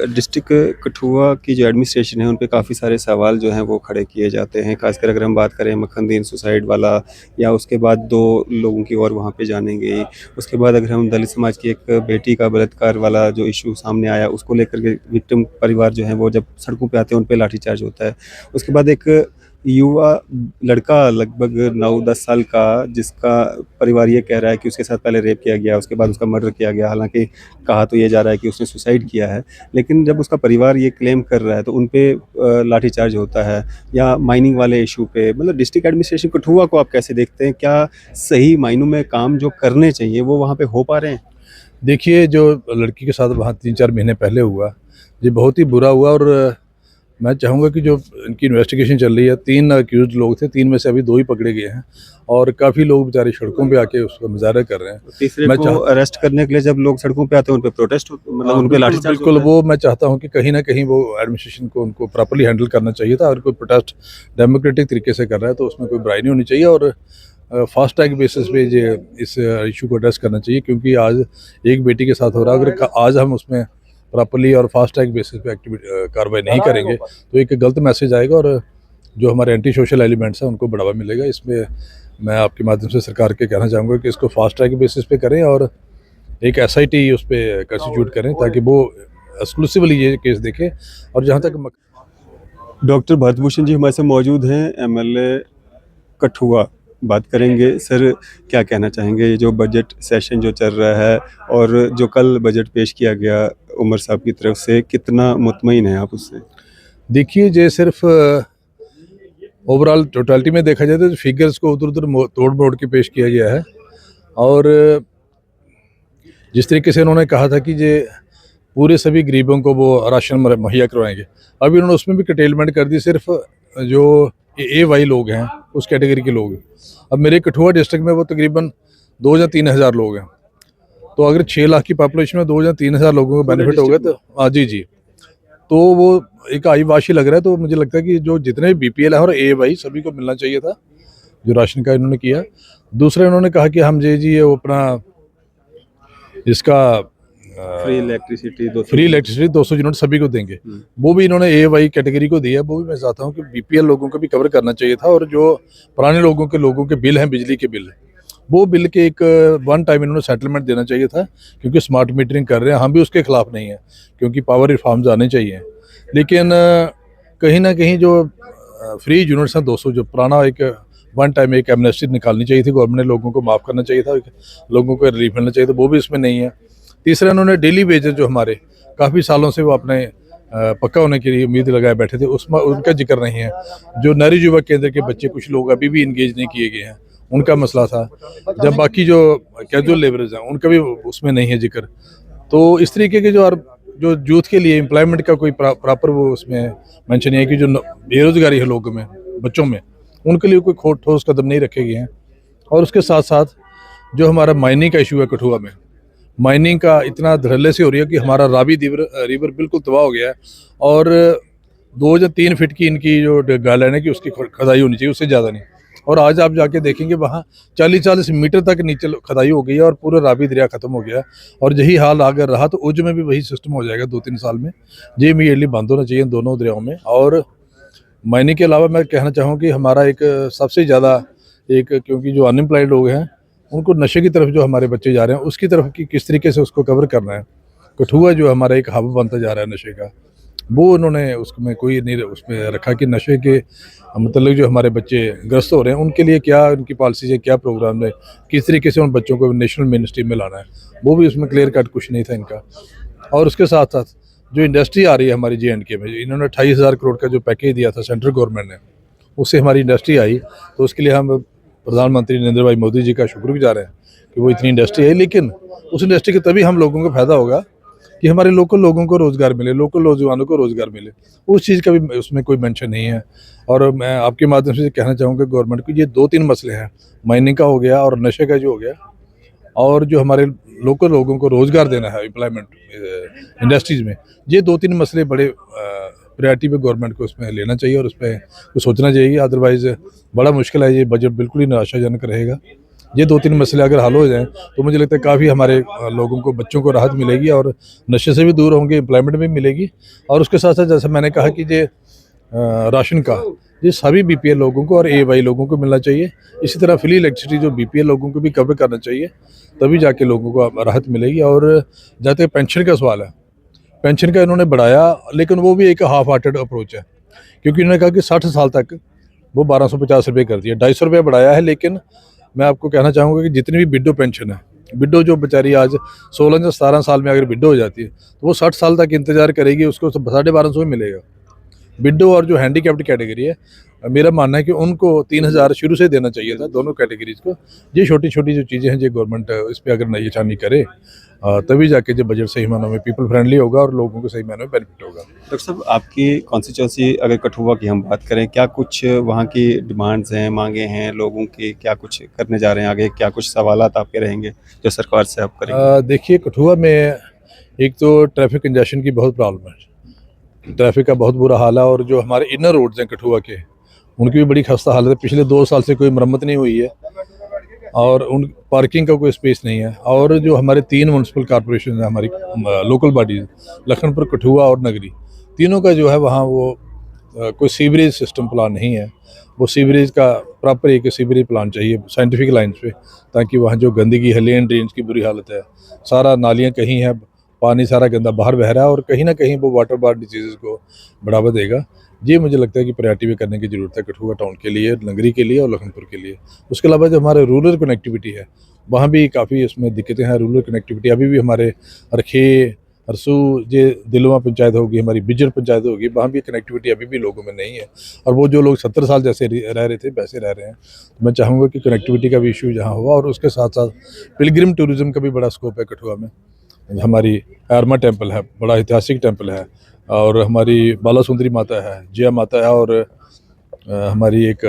District Kathua की जो administration है उन पे काफ़ी सारे सवाल जो हैं वो खड़े किए जाते हैं। ख़ासकर अगर हम बात करें मखनदीन सुसाइड वाला, या उसके बाद 2 लोगों की और वहाँ पे जाने गई। उसके बाद अगर हम दलित समाज की एक बेटी का बलात्कार वाला जो इश्यू सामने आया, उसको लेकर के विक्टिम परिवार जो है वो जब सड़कों पे आते हैं उन पे लाठीचार्ज होता है। उसके बाद एक युवा लड़का लगभग 9-10 साल का, जिसका परिवार ये कह रहा है कि उसके साथ पहले रेप किया गया, उसके बाद उसका मर्डर किया गया। हालाँकि कहा तो ये जा रहा है कि उसने सुसाइड किया है, लेकिन जब उसका परिवार ये क्लेम कर रहा है तो उन पे लाठीचार्ज होता है। या माइनिंग वाले इश्यू पे, मतलब डिस्ट्रिक्ट एडमिनिस्ट्रेशन कठुआ को आप कैसे देखते हैं? क्या सही मायनों में काम जो करने चाहिए वो वहाँ पे हो पा रहे हैं? देखिए, जो लड़की के साथ वहाँ 3-4 महीने पहले हुआ, ये बहुत ही बुरा हुआ। और मैं चाहूँगा कि जो इनकी इन्वेस्टिगेशन चल रही है, 3 अक्यूज़्ड लोग थे, 3 में से अभी 2 ही पकड़े गए हैं और काफ़ी लोग बेचारे सड़कों पे आके उसका मुज़ाहरा कर रहे हैं। तीसरे मैं को चाह अरेस्ट करने के लिए जब लोग सड़कों पे आते हैं उन पे प्रोटेस्ट मतलब हाँ, उन पे बिल्कुल, लाठीचार्ज बिल्कुल, होता है। वो मैं चाहता हूँ कि कहीं न कहीं वो एडमिनिस्ट्रेशन को उनको प्रॉपर्ली हैंडल करना चाहिए था। और कोई प्रोटेस्ट डेमोक्रेटिक तरीके से कर रहा है तो उसमें कोई बुराई नहीं होनी चाहिए। और फास्ट ट्रैक बेसिस पे ये इस इश्यू को एड्रेस करना चाहिए, क्योंकि आज एक बेटी के साथ हो रहा है। अगर आज हम उसमें प्रॉपर्ली और फास्ट ट्रैक बेसिस पे कार्रवाई नहीं करेंगे तो एक गलत मैसेज आएगा और जो हमारे एंटी सोशल एलिमेंट्स हैं उनको बढ़ावा मिलेगा। इसमें मैं आपके माध्यम से सरकार के कहना चाहूँगा कि इसको फास्ट ट्रैक बेसिस पे करें और एक एसआईटी उस पे कंस्टिट्यूट करें, ताकि वो एक्सक्लूसिवली ये केस देखें। और जहाँ तक डॉक्टर भारतभूषण जी हमारे साथ मौजूद हैं, एमएलए कठुआ। बात करेंगे सर, क्या कहना चाहेंगे ये जो बजट सेशन जो चल रहा है और जो कल बजट पेश किया गया उमर साहब की तरफ से, कितना मुतमईन हैं आप उससे? देखिए, ये सिर्फ ओवरऑल टोटलिटी में देखा जाए तो फिगर्स को उधर उधर तोड़ मोड़ के पेश किया गया है। और जिस तरीके से उन्होंने कहा था कि ये पूरे सभी गरीबों को वो राशन मुहैया करवाएंगे, अभी उन्होंने उसमें भी कटेलमेंट कर दी। सिर्फ जो ए वाई लोग हैं उस कैटेगरी के लोग, अब मेरे कठुआ डिस्ट्रिक्ट में वो तकरीबन 2 या 3 हज़ार लोग हैं। तो अगर 6 लाख की पॉपुलेशन में 2 या 3 हज़ार लोगों को बेनिफिट होगा तो हाँ जी जी, तो वो एक आईवाशी लग रहा है। तो मुझे लगता है कि जो जितने बीपीएल है और ए वाई सभी को मिलना चाहिए था जो राशन का इन्होंने किया। दूसरा, इन्होंने कहा कि हम जी वो अपना इसका फ्री इलेक्ट्रिसिटी 200 यूनिट सभी को देंगे, वो भी इन्होंने ए वाई कैटेगरी को दिया। वो भी मैं चाहता हूँ कि बीपीएल लोगों को भी कवर करना चाहिए था। और जो पुराने लोगों के बिल हैं, बिजली के बिल, वो बिल के एक वन टाइम इन्होंने सेटलमेंट देना चाहिए था। क्योंकि स्मार्ट मीटरिंग कर रहे हैं, हम भी उसके खिलाफ नहीं है, क्योंकि पावर रिफॉर्म्स आने चाहिए। लेकिन कहीं ना कहीं जो फ्री यूनिट्स हैं 200, जो पुराना एक वन टाइम एक एमनेस्टी निकालनी चाहिए थी, गवर्नमेंट ने लोगों को माफ़ करना चाहिए था, लोगों को रिलीफ मिलना चाहिए था, वो भी इसमें नहीं है। तीसरा, इन्होंने डेली वेजेस जो हमारे काफ़ी सालों से वो अपने पक्का होने के लिए उम्मीद लगाए बैठे थे, उसमें उनका जिक्र नहीं है। जो नारी युवक केंद्र के बच्चे कुछ लोग अभी भी इंगेज नहीं किए गए हैं, उनका मसला था। जब बाकी जो कैजुअल लेबरर्स हैं उनका भी उसमें नहीं है जिक्र। तो इस तरीके के जो यूथ के लिए एम्प्लॉयमेंट का कोई प्रॉपर वो उसमें मेंशन नहीं है कि जो बेरोजगारी है लोगों में, बच्चों में, उनके लिए कोई ठोस कदम नहीं रखे गए हैं। और उसके साथ साथ जो हमारा माइनिंग का इशू है कठुआ में, माइनिंग का इतना धड़ल्ले से हो रही है कि हमारा रावी रिवर बिल्कुल तबाह हो गया है। और 2 या 3 फीट की इनकी जो गाइडलाइन है कि उसकी खुदाई होनी चाहिए, उससे ज़्यादा नहीं। और आज आप जाके देखेंगे वहाँ 40-40 मीटर तक नीचे खुदाई हो गई है और पूरा रावी दरिया खत्म हो गया है। और यही हाल अगर रहा तो उज्ज में भी वही सिस्टम हो जाएगा 2-3 साल में। ये इमीडिएटली बंद होना चाहिए इन दोनों दरियाओं में। और माइनिंग के अलावा मैं कहना चाहूँ कि हमारा एक सबसे ज़्यादा क्योंकि जो अनएम्प्लॉयड लोग हैं उनको नशे की तरफ जो हमारे बच्चे जा रहे हैं उसकी तरफ की किस तरीके से उसको कवर करना है। कठुआ जो हमारा एक हब बनता जा रहा है नशे का, वो उन्होंने उसमें कोई नहीं उसमें रखा कि नशे के मतलब जो हमारे बच्चे ग्रस्त हो रहे हैं उनके लिए क्या उनकी पॉलिसीज है, क्या प्रोग्राम है, किस तरीके से उन बच्चों को नेशनल मेन स्ट्रीम में लाना है, वो भी उसमें क्लियर कट कुछ नहीं था इनका। और उसके साथ साथ जो इंडस्ट्री आ रही है हमारी JNK में, इन्होंने 28,000 करोड़ का जो पैकेज दिया था सेंट्रल गवर्नमेंट ने, उससे हमारी इंडस्ट्री आई। तो उसके लिए हम प्रधानमंत्री नरेंद्र भाई मोदी जी का शुक्रगुजार हैं कि वो इतनी इंडस्ट्री है। लेकिन उस इंडस्ट्री के तभी हम लोगों को फायदा होगा कि हमारे लोकल लोगों को रोज़गार मिले, लोकल नौजवानों को रोज़गार मिले। उस चीज़ का भी उसमें कोई मेंशन नहीं है। और मैं आपके माध्यम से कहना चाहूँगा गवर्नमेंट को, ये 2-3 मसले हैं, माइनिंग का हो गया और नशे का जो हो गया, और जो हमारे लोकल लोगों को रोज़गार देना है एम्प्लॉयमेंट इंडस्ट्रीज़ में, ये 2-3 मसले बड़े प्रायोरिटी पे गवर्नमेंट को उसमें लेना चाहिए और उस पर कुछ सोचना चाहिए। अदरवाइज़ बड़ा मुश्किल है, ये बजट बिल्कुल ही निराशाजनक रहेगा। ये 2-3 मसले अगर हल हो जाएँ तो मुझे लगता है काफ़ी हमारे लोगों को, बच्चों को राहत मिलेगी और नशे से भी दूर होंगे, एम्प्लॉयमेंट भी मिलेगी। और उसके साथ-साथ जैसे मैंने कहा कि राशन का ये सभी बीपीएल लोगों को और एवाई लोगों को मिलना चाहिए। इसी तरह फ्री इलेक्ट्रिसिटी जो बीपीएल लोगों को भी कवर करना चाहिए, तभी जाके लोगों को राहत मिलेगी। और जहाँ तक पेंशन का सवाल है, पेंशन का इन्होंने बढ़ाया, लेकिन वो भी एक हाफ हार्टेड अप्रोच है, क्योंकि इन्होंने कहा कि 60 साल तक वो 1250 रुपये कर दिया, 250 रुपये बढ़ाया है। लेकिन मैं आपको कहना चाहूँगा कि जितनी भी विडो पेंशन है, विडो जो बेचारी आज 16 या 17 साल में अगर विडो हो जाती है तो वो 60 साल तक इंतजार करेगी, उसको 1250 में मिलेगा। विडो और जो हैंडीकैप्ड कैटेगरी है, मेरा मानना है कि उनको 3000 शुरू से देना चाहिए था, दोनों कैटेगरीज को। ये छोटी छोटी जो चीज़ें हैं, जो गवर्नमेंट इस पर अगर नज़रसानी करे, तभी जाके जो बजट सही मानों में पीपल फ्रेंडली होगा और लोगों को सही मानों में बेनिफिट होगा। डॉक्टर साहब, आपकी कॉन्स्टिट्यूंसी अगर कठुआ की हम बात करें, क्या कुछ वहाँ की डिमांड्स हैं, मांगे हैं लोगों की, क्या कुछ करने जा रहे हैं आगे, क्या कुछ सवालात आपके रहेंगे जो सरकार से आप करेंगे? देखिए, कठुआ में एक तो ट्रैफिक कंजेशन की बहुत प्रॉब्लम है, ट्रैफिक का बहुत बुरा हाल है। और जो हमारे इनर रोड्स हैं कठुआ के, उनकी भी बड़ी खस्ता हालत है। पिछले 2 साल से कोई मरम्मत नहीं हुई है और उन पार्किंग का कोई स्पेस नहीं है। और जो हमारे 3 म्यूनसिपल कॉर्पोरेशन है, हमारी लोकल बॉडीज, लखनपुर, कठुआ और नगरी, तीनों का जो है वहाँ वो कोई सीवरेज सिस्टम प्लान नहीं है। वो सीवरेज का प्रॉपर एक सीवरेज प्लान चाहिए साइंटिफिक लाइन्स पे, ताकि वहाँ जो गंदगी है, लेन ड्रेन्स की बुरी हालत है, सारा नालियाँ कहीं है, पानी सारा गंदा बाहर बह रहा है और कहीं ना कहीं वो वाटर बार डिजीज़ को बढ़ावा देगा। ये मुझे लगता है कि प्रायोरिटी में करने की ज़रूरत है कठुआ टाउन के लिए, नगरी के लिए और लखनपुर के लिए। उसके अलावा जो हमारे रूरल कनेक्टिविटी है, वहाँ भी काफ़ी इसमें दिक्कतें हैं। रूरल कनेक्टिविटी अभी भी हमारे रखे, हरसू, ये दिलवा पंचायत होगी, हमारी बिजर पंचायत होगी, वहाँ भी कनेक्टिविटी अभी भी लोगों में नहीं है। और वो जो लोग 70 साल जैसे रह रहे थे वैसे रह रहे हैं। तो मैं चाहूँगा कि कनेक्टिविटी का भी इशू जहाँ हुआ, और उसके साथ साथ पिलग्रिम टूरिज़्म का भी बड़ा स्कोप है कठुआ में। हमारी आर्मा टेम्पल है, बड़ा ऐतिहासिक टेम्पल है, और हमारी बाला सुंदरी माता है, जया माता है, और हमारी एक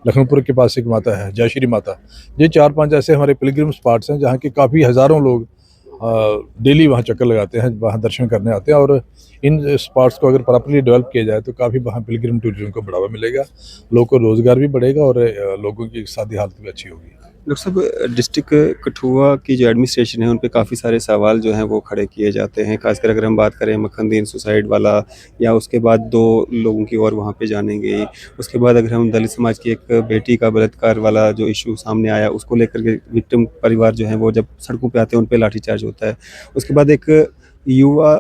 लखनपुर के पास एक माता है, जयश्री माता। ये 4-5 ऐसे हमारे पिलग्रिम स्पॉट्स हैं जहाँ के काफ़ी हज़ारों लोग डेली वहाँ चक्कर लगाते हैं, वहाँ दर्शन करने आते हैं। और इन स्पॉट्स को अगर प्रॉपर्ली डेवलप किया जाए तो काफ़ी वहाँ पिलग्रिम टूरिज्म को बढ़ावा मिलेगा, लोगों को रोज़गार भी बढ़ेगा और लोगों की इक़्तिसादी हालत भी अच्छी होगी। डॉक्टर साहब, डिस्ट्रिक्ट कठुआ की जो एडमिनिस्ट्रेशन है उन पे काफ़ी सारे सवाल जो हैं वो खड़े किए जाते हैं, खासकर अगर हम बात करें मखनदीन सुसाइड वाला, या उसके बाद 2 लोगों की और वहाँ पे जाने गई। उसके बाद अगर हम दलित समाज की एक बेटी का बलात्कार वाला जो इशू सामने आया, उसको लेकर के विक्टिम परिवार जो है वो जब सड़कों पे आते हैं उन पे लाठीचार्ज होता है। उसके बाद एक युवा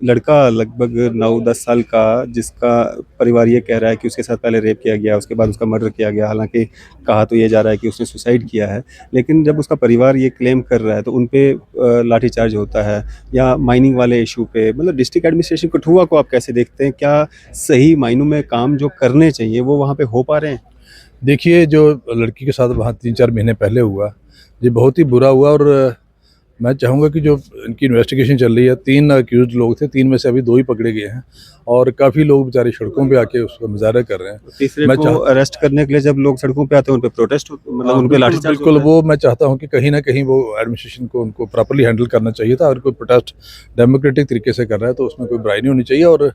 लड़का लगभग 9-10 साल का, जिसका परिवार ये कह रहा है कि उसके साथ पहले रेप किया गया, उसके बाद उसका मर्डर किया गया। हालाँकि कहा तो ये जा रहा है कि उसने सुसाइड किया है, लेकिन जब उसका परिवार ये क्लेम कर रहा है तो उन पे लाठीचार्ज होता है। या माइनिंग वाले इशू पे, मतलब डिस्ट्रिक्ट एडमिनिस्ट्रेशन कठुआ को आप कैसे देखते हैं? क्या सही मायनों में काम जो करने चाहिए वो वहाँ पे हो पा रहे हैं? देखिए, जो लड़की के साथ वहाँ 3-4 महीने पहले हुआ, ये बहुत ही बुरा हुआ। और मैं चाहूँगा कि जो इनकी इन्वेस्टिगेशन चल रही है, 3 अक्यूज़्ड लोग थे, 3 में से अभी 2 ही पकड़े गए हैं और काफ़ी लोग बेचारे सड़कों पे आके उसका मुज़ाहरा कर रहे हैं। तीसरे मैं को अरेस्ट करने के लिए जब लोग सड़कों पे आते हैं उन पे प्रोटेस्ट मतलब उन पे बिल्कुल, लाठीचार्ज बिल्कुल, होता है। वो मैं चाहता हूँ कि कहीं न कहीं वो एडमिनिस्ट्रेशन को उनको प्रॉपर्ली हैंडल करना चाहिए था। अगर कोई प्रोटेस्ट डेमोक्रेटिक तरीके से कर रहा है तो उसमें कोई बुराई नहीं होनी चाहिए, और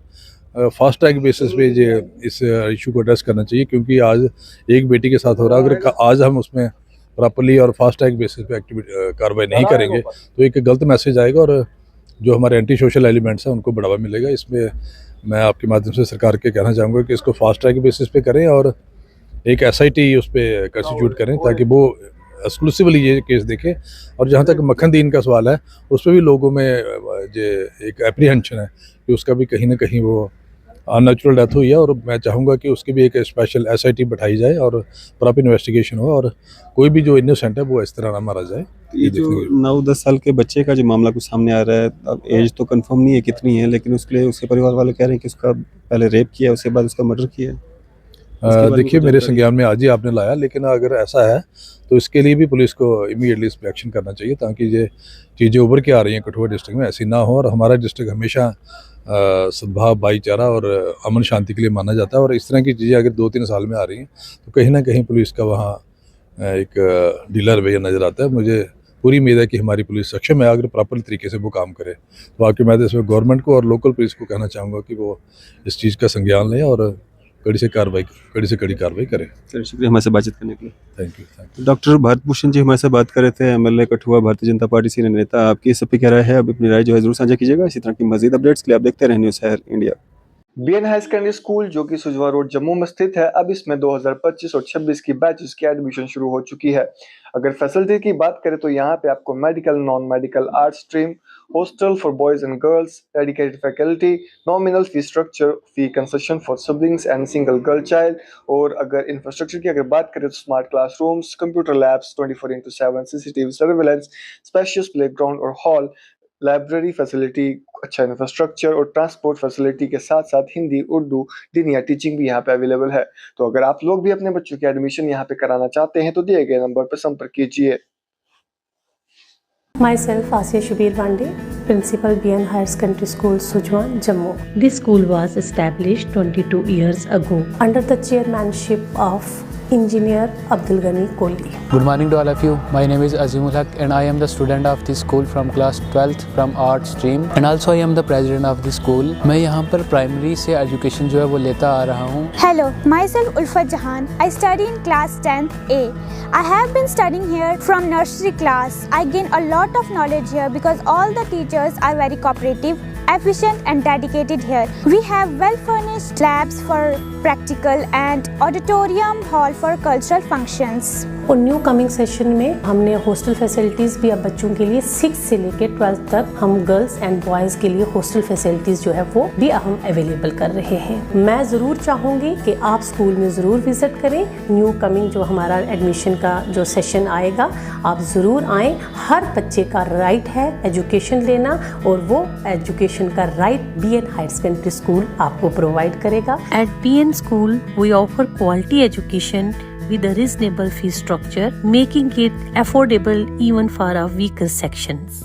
फास्ट ट्रैक बेसिस पे ये इस इशू को एड्रेस करना चाहिए, क्योंकि आज एक बेटी के साथ हो रहा है। अगर आज हम उसमें प्रॉपर्ली और फास्ट ट्रैक बेसिस पे कार्रवाई नहीं करेंगे तो एक गलत मैसेज आएगा और जो हमारे एंटी सोशल एलिमेंट्स हैं उनको बढ़ावा मिलेगा। इसमें मैं आपके माध्यम से सरकार के कहना चाहूँगा कि इसको फास्ट ट्रैक बेसिस पे करें और एक एसआईटी उस पे कंस्टिट्यूट करें, ताकि वो एक्सक्लूसिवली ये केस देखे। और जहाँ तक मक्खन-दीन का सवाल है, उस पे भी लोगों में ये एक एप्रीहेंशन है कि उसका भी कहीं न कहीं वो अननेचुरल डेथ हुई है, और मैं चाहूँगा कि उसकी भी एक स्पेशल एसआईटी बैठाई जाए और प्रॉपर इन्वेस्टिगेशन हो, और कोई भी जो इनोसेंट है वो इस तरह ना मारा जाए। ये जो 9-10 साल के बच्चे का जो मामला कुछ सामने आ रहा है, अब एज तो कंफर्म नहीं है कितनी है, लेकिन उसके लिए उसके परिवार वाले कह रहे हैं कि उसका पहले रेप किया है, उसके बाद उसका मर्डर किया है। इसके बारे में देखिए, कुछ मेरे जानकारी? संज्ञान में आज ही आपने लाया, लेकिन अगर ऐसा है तो इसके लिए भी पुलिस को इमीडिएटली इस पे एक्शन करना चाहिए, ताकि ये चीज़ें उभर के आ रही हैं कठुआ डिस्ट्रिक्ट में ऐसी ना हो। और हमारा डिस्ट्रिक्ट हमेशा सद्भाव, भाईचारा और अमन शांति के लिए माना जाता है, और इस तरह की चीज़ें अगर 2-3 साल में आ रही हैं तो कहीं ना कहीं पुलिस का वहाँ एक ढीला रवैया नज़र आता है। मुझे पूरी उम्मीद है कि हमारी पुलिस सक्षम है अगर प्रॉपर तरीके से वो काम करे। तो बाकी मैं तो इसमें गवर्नमेंट को और लोकल पुलिस को कहना चाहूँगा कि वो इस चीज़ का संज्ञान लें और कड़ी से कड़ी कार्रवाई करें। सर शुक्रिया हमारे से बातचीत करने के लिए। Thank you. Doctor Bharat Bhushan ji हमारे साथ बात कर रहे थे, MLA Kathua, Bharatiya Janata party senior नेता। आपकी इस सब पे क्या राय है? अब अपनी राय जो है जरूर साझा कीजिएगा। इसी तरह की मजीद अपडेट्स के लिए आप देखते रहें news Shahar India. BN high secondary school जो कि सुजवा रोड जम्मू में स्थित है, अब इसमें 2025 और 26 की बैचेस की एडमिशन शुरू हो चुकी है। अगर फैसिलिटी की बात करें तो यहाँ पे आपको medical, non medical, art stream, hostel for boys and girls, dedicated faculty, nominal fee structure, fee concession for siblings and single girl child. और अगर इंफ्रास्ट्रक्चर की अगर बात करें तो smart classrooms, computer labs, 24/7 CCTV surveillance, spacious playground और hall, library facility, अच्छा infrastructure और ट्रांसपोर्ट फैसिलिटी के साथ साथ हिंदी, उर्दू, डीनिया टीचिंग भी यहाँ पे अवेलेबल है। तो अगर आप लोग भी अपने बच्चों की एडमिशन यहाँ पे कराना चाहते हैं तो दिए गए नंबर पर संपर्क कीजिए। Myself, Asiya Shubir Wande, Principal BN Higher Secondary School, Sujwan, Jammu. This school was established 22 years ago. Under the chairmanship of Engineer Abdul Ghani Kohli. Good morning to all of you. My name is Azimul Haq and I am the student of this school from class 12th from art stream and also I am the president of the school. मैं यहाँ पर primary से education जो है वो लेता आ रहा हूँ। Hello, myself Ulfat Jahan. I study in class 10th A. I have been studying here from nursery class. I gain a lot of knowledge here because all the teachers are very cooperative, efficient and dedicated here. We have well furnished labs for practical and auditorium hall for cultural functions. और new coming session में हमने hostel facilities भी अब बच्चों के लिए 6 से लेकर 12 तक हम गर्ल्स एंड बॉयज़ के लिए हॉस्टल फैसिलिटीज़ जो है वो भी हम अवेलेबल कर रहे हैं। मैं ज़रूर चाहूँगी कि आप स्कूल में ज़रूर विज़िट करें। न्यू कमिंग जो हमारा एडमिशन का जो सेशन आएगा आप ज़रूर आएँ। हर बच्चे का राइट है एजुकेशन लेना और वो एजुकेशन का right BN higher secondary school आपको प्रोवाइड करेगा। At BN School, we offer quality education with a reasonable fee structure, making it affordable even for our weaker sections.